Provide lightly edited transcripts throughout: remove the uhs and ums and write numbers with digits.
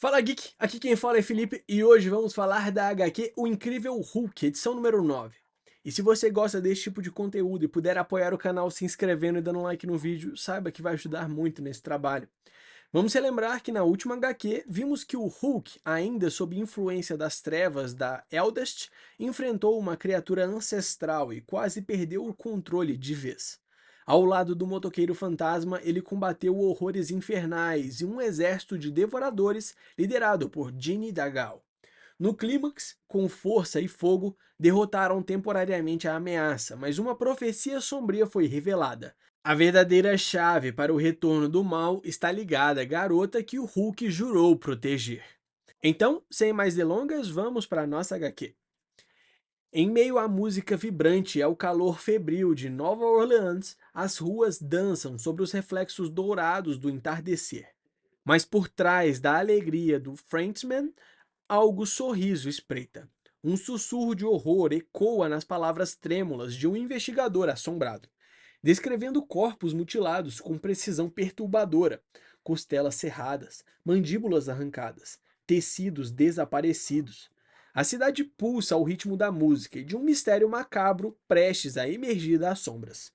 Fala Geek, aqui quem fala é Felipe e hoje vamos falar da HQ O Incrível Hulk, edição número 9. E se você gosta desse tipo de conteúdo e puder apoiar o canal se inscrevendo e dando um like no vídeo, saiba que vai ajudar muito nesse trabalho. Vamos relembrar que na última HQ vimos que o Hulk, ainda sob influência das trevas da Eldest, enfrentou uma criatura ancestral e quase perdeu o controle de vez. Ao lado do motoqueiro fantasma, ele combateu horrores infernais e um exército de devoradores liderado por Gene Dagal. No clímax, com força e fogo, derrotaram temporariamente a ameaça, mas uma profecia sombria foi revelada. A verdadeira chave para o retorno do mal está ligada à garota que o Hulk jurou proteger. Então, sem mais delongas, vamos para a nossa HQ. Em meio à música vibrante e ao calor febril de Nova Orleans, as ruas dançam sobre os reflexos dourados do entardecer. Mas por trás da alegria do Frenchman, algo sorriso espreita. Um sussurro de horror ecoa nas palavras trêmulas de um investigador assombrado, descrevendo corpos mutilados com precisão perturbadora, costelas serradas, mandíbulas arrancadas, tecidos desaparecidos. A cidade pulsa ao ritmo da música e de um mistério macabro prestes a emergir das sombras.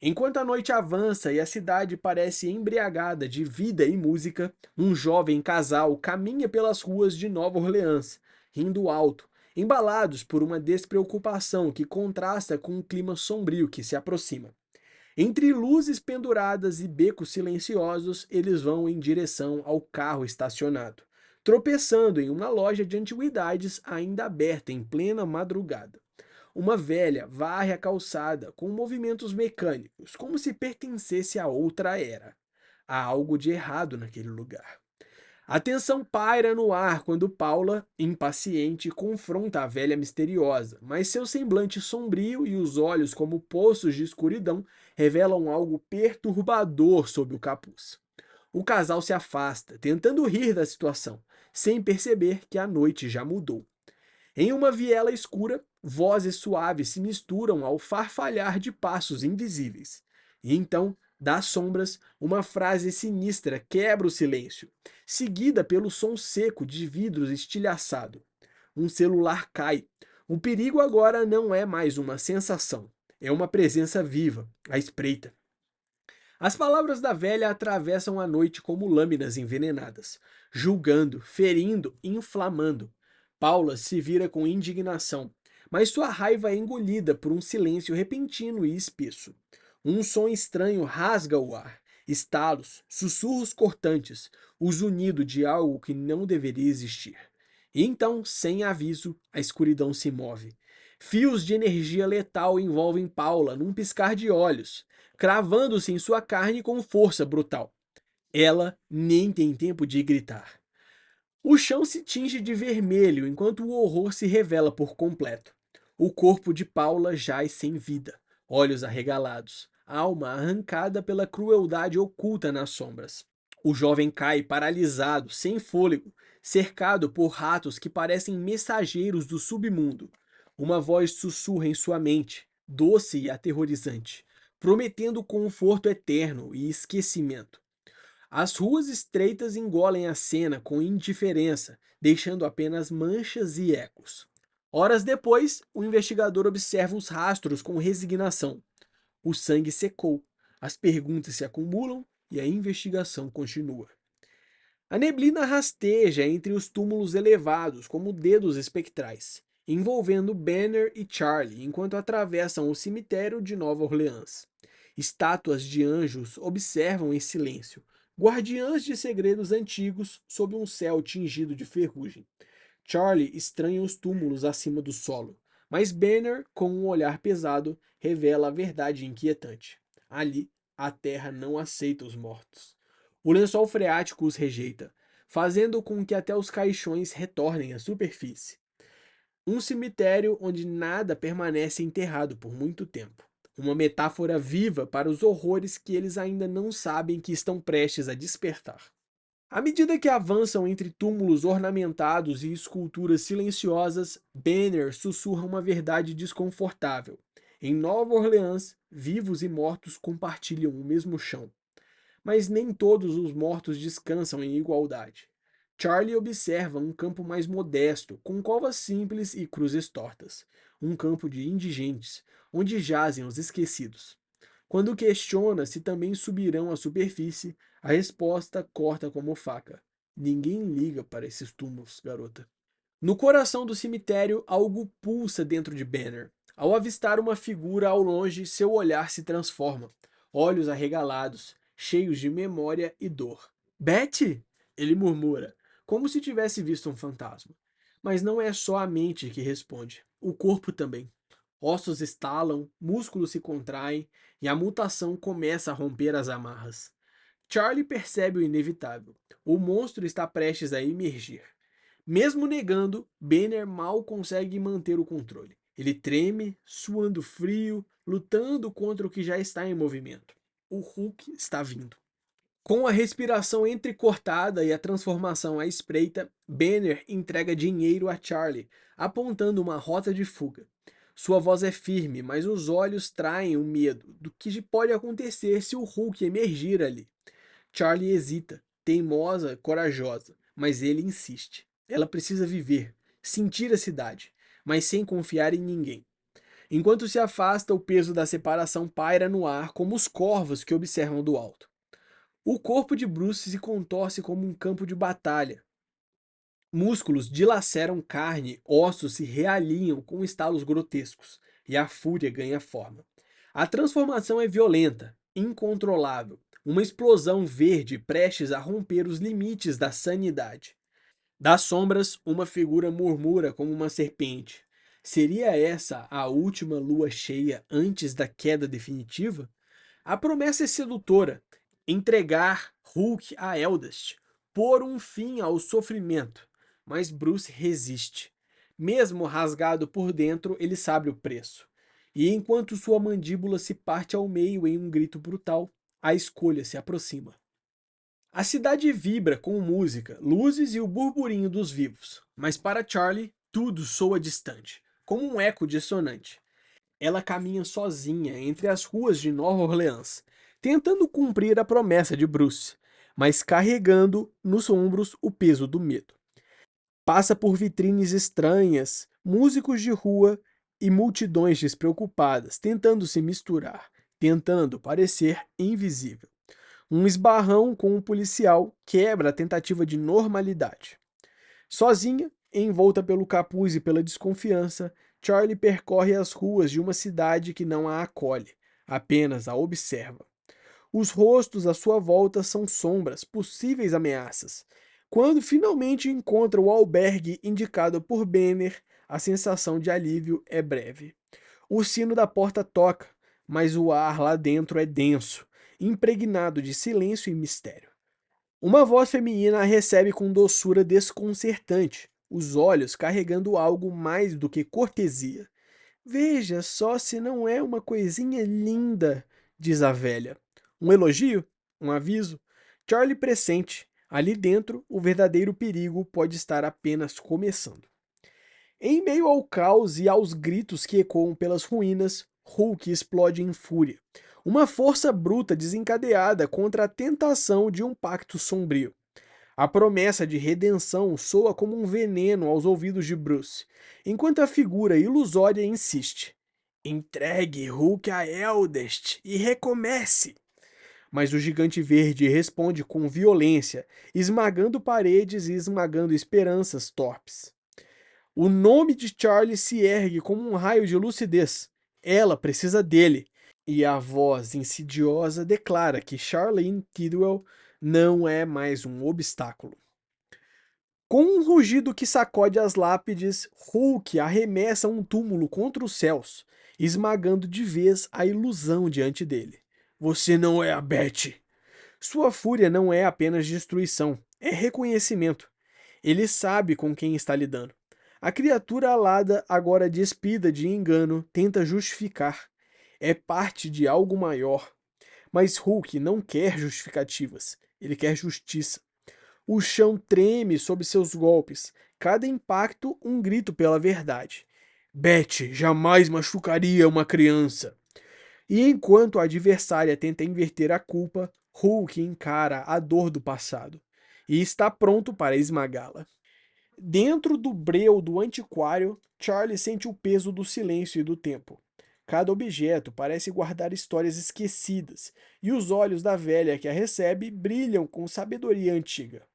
Enquanto a noite avança e a cidade parece embriagada de vida e música, um jovem casal caminha pelas ruas de Nova Orleans, rindo alto, embalados por uma despreocupação que contrasta com o clima sombrio que se aproxima. Entre luzes penduradas e becos silenciosos, eles vão em direção ao carro estacionado, tropeçando em uma loja de antiguidades ainda aberta em plena madrugada. Uma velha varre a calçada com movimentos mecânicos, como se pertencesse a outra era. Há algo de errado naquele lugar. A tensão paira no ar quando Paula, impaciente, confronta a velha misteriosa, mas seu semblante sombrio e os olhos como poços de escuridão revelam algo perturbador sob o capuz. O casal se afasta, tentando rir da situação, sem perceber que a noite já mudou. Em uma viela escura, vozes suaves se misturam ao farfalhar de passos invisíveis. E então, das sombras, uma frase sinistra quebra o silêncio, seguida pelo som seco de vidros estilhaçado. Um celular cai. O perigo agora não é mais uma sensação, é uma presença viva, à espreita. As palavras da velha atravessam a noite como lâminas envenenadas, julgando, ferindo, inflamando. Paula se vira com indignação, mas sua raiva é engolida por um silêncio repentino e espesso. Um som estranho rasga o ar, estalos, sussurros cortantes, o zunido de algo que não deveria existir. E então, sem aviso, a escuridão se move. Fios de energia letal envolvem Paula num piscar de olhos, cravando-se em sua carne com força brutal. Ela nem tem tempo de gritar. O chão se tinge de vermelho enquanto o horror se revela por completo. O corpo de Paula jaz sem vida, olhos arregalados, alma arrancada pela crueldade oculta nas sombras. O jovem cai paralisado, sem fôlego, cercado por ratos que parecem mensageiros do submundo. Uma voz sussurra em sua mente, doce e aterrorizante, prometendo conforto eterno e esquecimento. As ruas estreitas engolem a cena com indiferença, deixando apenas manchas e ecos. Horas depois, o investigador observa os rastros com resignação. O sangue secou, as perguntas se acumulam e a investigação continua. A neblina rasteja entre os túmulos elevados como dedos espectrais, envolvendo Banner e Charlie enquanto atravessam o cemitério de Nova Orleans. Estátuas de anjos observam em silêncio, guardiãs de segredos antigos sob um céu tingido de ferrugem. Charlie estranha os túmulos acima do solo, mas Banner, com um olhar pesado, revela a verdade inquietante. Ali, a terra não aceita os mortos. O lençol freático os rejeita, fazendo com que até os caixões retornem à superfície. Um cemitério onde nada permanece enterrado por muito tempo. Uma metáfora viva para os horrores que eles ainda não sabem que estão prestes a despertar. À medida que avançam entre túmulos ornamentados e esculturas silenciosas, Banner sussurra uma verdade desconfortável. Em Nova Orleans, vivos e mortos compartilham o mesmo chão. Mas nem todos os mortos descansam em igualdade. Charlie observa um campo mais modesto, com covas simples e cruzes tortas. Um campo de indigentes, onde jazem os esquecidos. Quando questiona se também subirão à superfície, a resposta corta como faca. Ninguém liga para esses túmulos, garota. No coração do cemitério, algo pulsa dentro de Banner. Ao avistar uma figura ao longe, seu olhar se transforma. Olhos arregalados, cheios de memória e dor. Betty? Ele murmura, como se tivesse visto um fantasma. Mas não é só a mente que responde, o corpo também. Ossos estalam, músculos se contraem e a mutação começa a romper as amarras. Charlie percebe o inevitável. O monstro está prestes a emergir. Mesmo negando, Banner mal consegue manter o controle. Ele treme, suando frio, lutando contra o que já está em movimento. O Hulk está vindo. Com a respiração entrecortada e a transformação à espreita, Banner entrega dinheiro a Charlie, apontando uma rota de fuga. Sua voz é firme, mas os olhos traem o medo do que pode acontecer se o Hulk emergir ali. Charlie hesita, teimosa, corajosa, mas ele insiste. Ela precisa viver, sentir a cidade, mas sem confiar em ninguém. Enquanto se afasta, o peso da separação paira no ar como os corvos que observam do alto. O corpo de Bruce se contorce como um campo de batalha. Músculos dilaceram carne, ossos se realinham com estalos grotescos, e a fúria ganha forma. A transformação é violenta, incontrolável, uma explosão verde prestes a romper os limites da sanidade. Das sombras, uma figura murmura como uma serpente. Seria essa a última lua cheia antes da queda definitiva? A promessa é sedutora: entregar Hulk a Eldest, pôr um fim ao sofrimento. Mas Bruce resiste. Mesmo rasgado por dentro, ele sabe o preço. E enquanto sua mandíbula se parte ao meio em um grito brutal, a escolha se aproxima. A cidade vibra com música, luzes e o burburinho dos vivos, mas para Charlie, tudo soa distante, como um eco dissonante. Ela caminha sozinha entre as ruas de Nova Orleans, tentando cumprir a promessa de Bruce, mas carregando nos ombros o peso do medo. Passa por vitrines estranhas, músicos de rua e multidões despreocupadas, tentando se misturar, tentando parecer invisível. Um esbarrão com um policial quebra a tentativa de normalidade. Sozinha, envolta pelo capuz e pela desconfiança, Charlie percorre as ruas de uma cidade que não a acolhe, apenas a observa. Os rostos à sua volta são sombras, possíveis ameaças. Quando finalmente encontra o albergue indicado por Banner, a sensação de alívio é breve. O sino da porta toca, mas o ar lá dentro é denso, impregnado de silêncio e mistério. Uma voz feminina a recebe com doçura desconcertante, os olhos carregando algo mais do que cortesia. Veja só se não é uma coisinha linda, diz a velha. Um elogio? Um aviso? Charlie pressente. Ali dentro, o verdadeiro perigo pode estar apenas começando. Em meio ao caos e aos gritos que ecoam pelas ruínas, Hulk explode em fúria. Uma força bruta desencadeada contra a tentação de um pacto sombrio. A promessa de redenção soa como um veneno aos ouvidos de Bruce, enquanto a figura ilusória insiste. Entregue Hulk a Eldest e recomece! Mas o gigante verde responde com violência, esmagando paredes e esmagando esperanças torpes. O nome de Charlie se ergue como um raio de lucidez. Ela precisa dele. E a voz insidiosa declara que Charlene Tidwell não é mais um obstáculo. Com um rugido que sacode as lápides, Hulk arremessa um túmulo contra os céus, esmagando de vez a ilusão diante dele. Você não é a Betty. Sua fúria não é apenas destruição, é reconhecimento. Ele sabe com quem está lidando. A criatura alada, agora despida de engano, tenta justificar. É parte de algo maior. Mas Hulk não quer justificativas. Ele quer justiça. O chão treme sob seus golpes. Cada impacto, um grito pela verdade. Betty jamais machucaria uma criança. E enquanto a adversária tenta inverter a culpa, Hulk encara a dor do passado. e está pronto para esmagá-la. Dentro do breu do antiquário, Charlie sente o peso do silêncio e do tempo. Cada objeto parece guardar histórias esquecidas, e os olhos da velha que a recebe brilham com sabedoria antiga.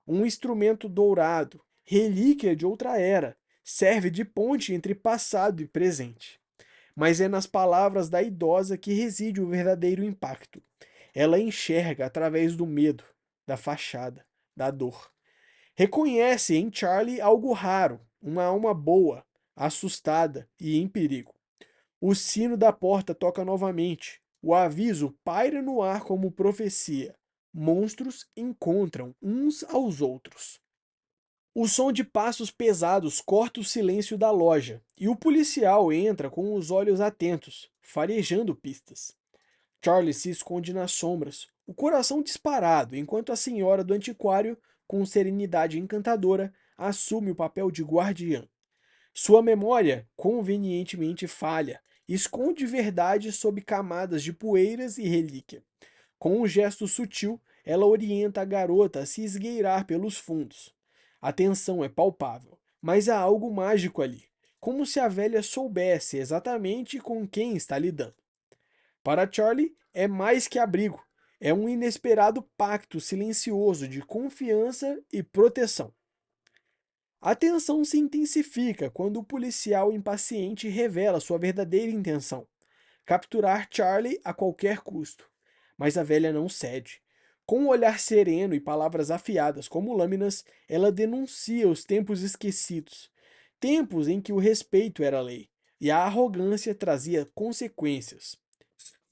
Um instrumento dourado, relíquia de outra era, serve de ponte entre passado e presente. Mas é nas palavras da idosa que reside o verdadeiro impacto. Ela enxerga através do medo, da fachada, da dor. Reconhece em Charlie algo raro, uma alma boa, assustada e em perigo. O sino da porta toca novamente. O aviso paira no ar como profecia. Monstros encontram uns aos outros. O som de passos pesados corta o silêncio da loja, e o policial entra com os olhos atentos, farejando pistas. Charlie se esconde nas sombras, o coração disparado, enquanto a senhora do antiquário, com serenidade encantadora, assume o papel de guardiã. Sua memória, convenientemente falha, esconde verdade sob camadas de poeiras e relíquia. Com um gesto sutil, ela orienta a garota a se esgueirar pelos fundos. A tensão é palpável, mas há algo mágico ali, como se a velha soubesse exatamente com quem está lidando. Para Charlie, é mais que abrigo, é um inesperado pacto silencioso de confiança e proteção. A tensão se intensifica quando o policial impaciente revela sua verdadeira intenção: capturar Charlie a qualquer custo. Mas a velha não cede. Com um olhar sereno e palavras afiadas como lâminas, ela denuncia os tempos esquecidos, tempos em que o respeito era lei e a arrogância trazia consequências.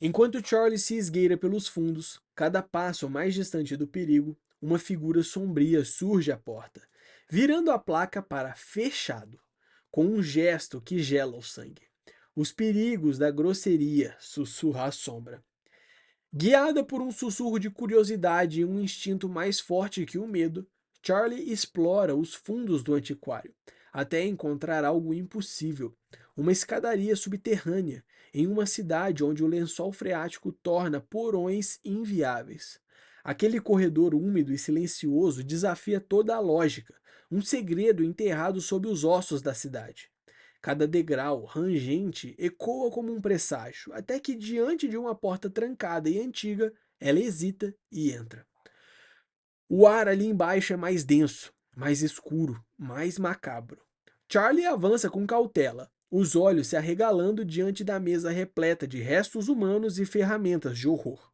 Enquanto Charlie se esgueira pelos fundos, cada passo mais distante do perigo, uma figura sombria surge à porta, virando a placa para fechado, com um gesto que gela o sangue. Os perigos da grosseria, sussurra a sombra. Guiada por um sussurro de curiosidade e um instinto mais forte que o medo, Charlie explora os fundos do antiquário, até encontrar algo impossível: uma escadaria subterrânea, em uma cidade onde o lençol freático torna porões inviáveis. Aquele corredor úmido e silencioso desafia toda a lógica, um segredo enterrado sob os ossos da cidade. Cada degrau rangente ecoa como um presságio, até que, diante de uma porta trancada e antiga, ela hesita e entra. O ar ali embaixo é mais denso, mais escuro, mais macabro. Charlie avança com cautela, os olhos se arregalando diante da mesa repleta de restos humanos e ferramentas de horror.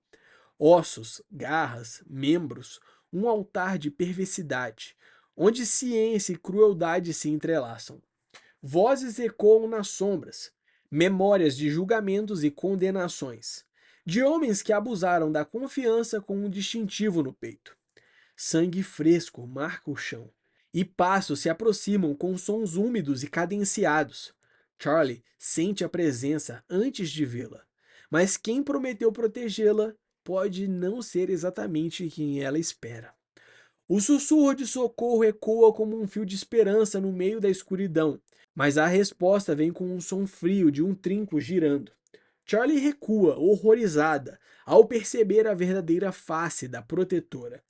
Ossos, garras, membros, um altar de perversidade, onde ciência e crueldade se entrelaçam. Vozes ecoam nas sombras, memórias de julgamentos e condenações, de homens que abusaram da confiança com um distintivo no peito. Sangue fresco marca o chão, e passos se aproximam com sons úmidos e cadenciados. Charlie sente a presença antes de vê-la, mas quem prometeu protegê-la pode não ser exatamente quem ela espera. O sussurro de socorro ecoa como um fio de esperança no meio da escuridão, mas a resposta vem com um som frio de um trinco girando. Charlie recua, horrorizada, ao perceber a verdadeira face da protetora.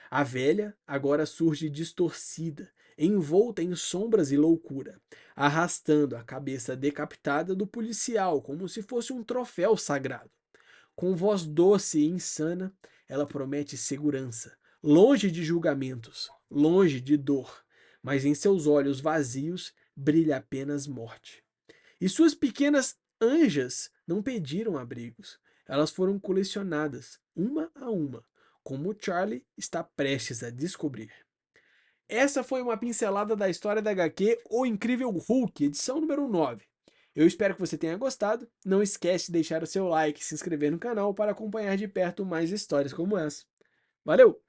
A velha agora surge distorcida, envolta em sombras e loucura, arrastando a cabeça decapitada do policial como se fosse um troféu sagrado. Com voz doce e insana, ela promete segurança, longe de julgamentos, longe de dor, mas em seus olhos vazios brilha apenas morte. E suas pequenas anjas não pediram abrigos, elas foram colecionadas, uma a uma, como Charlie está prestes a descobrir. Essa foi uma pincelada da história da HQ O Incrível Hulk, edição número 9. Eu espero que você tenha gostado. Não esquece de deixar o seu like e se inscrever no canal para acompanhar de perto mais histórias como essa. Valeu!